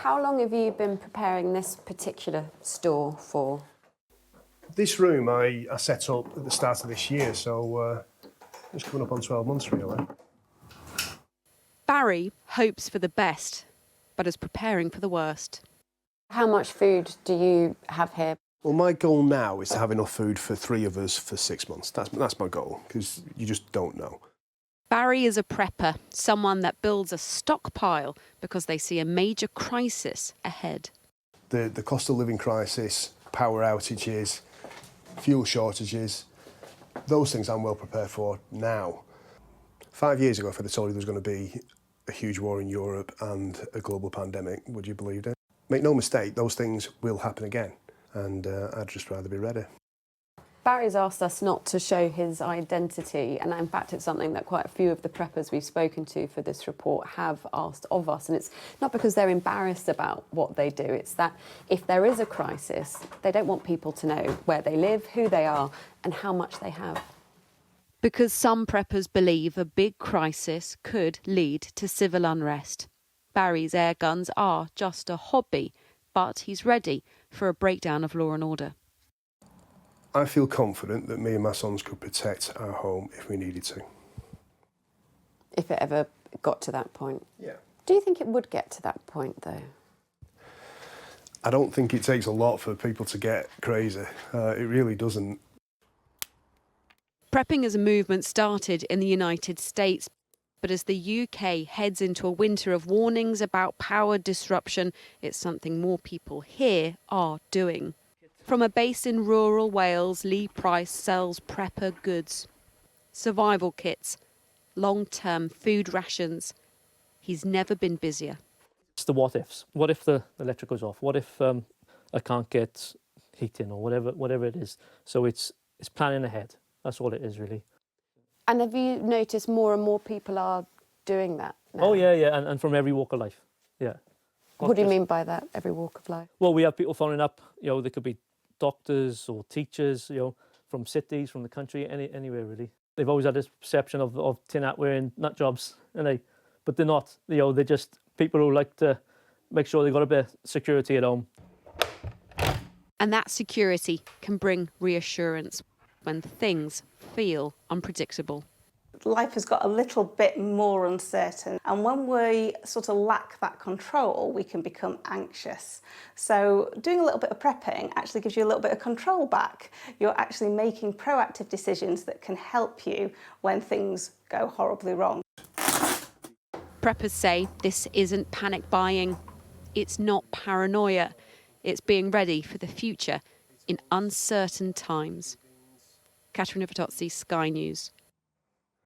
How long have you been preparing this particular store for? This room I set up at the start of this year, so it's coming up on 12 months really. Barry hopes for the best, but is preparing for the worst. How much food do you have here? Well, my goal now is to have enough food for 3 of us for 6 months. That's my goal, because you just don't know. Barry is a prepper, someone that builds a stockpile because they see a major crisis ahead. The cost of living crisis, power outages, fuel shortages, those things I'm well prepared for now. 5 years ago, if I'd have told you there was going to be a huge war in Europe and a global pandemic, would you believe it? Make no mistake, those things will happen again, and I'd just rather be ready. Barry's asked us not to show his identity, and in fact it's something that quite a few of the preppers we've spoken to for this report have asked of us, and it's not because they're embarrassed about what they do, it's that if there is a crisis, they don't want people to know where they live, who they are, and how much they have. Because some preppers believe a big crisis could lead to civil unrest. Barry's air guns are just a hobby, but he's ready for a breakdown of law and order. I feel confident that me and my sons could protect our home if we needed to. If it ever got to that point? Yeah. Do you think it would get to that point, though? I don't think it takes a lot for people to get crazy. It really doesn't. Prepping as a movement started in the United States, but as the UK heads into a winter of warnings about power disruption, it's something more people here are doing. From a base in rural Wales, Lee Price sells prepper goods, survival kits, long-term food rations. He's never been busier. It's the what ifs. What if the electric goes off? What if I can't get heating or whatever it is? So it's planning ahead. That's all it is, really. And have you noticed more and more people are doing that now? Oh, yeah, and from every walk of life, yeah. What do you mean by that, every walk of life? Well, we have people phoning up, they could be doctors or teachers, from cities, from the country, anywhere really. They've always had this perception of tin hat wearing nut jobs, but they're not. They're just people who like to make sure they've got a bit of security at home. And that security can bring reassurance when things feel unpredictable. Life has got a little bit more uncertain, and when we sort of lack that control, we can become anxious. So doing a little bit of prepping actually gives you a little bit of control back. You're actually making proactive decisions that can help you when things go horribly wrong. Preppers say this isn't panic buying, it's not paranoia, it's being ready for the future in uncertain times. Katarina Vittozzi, Sky News.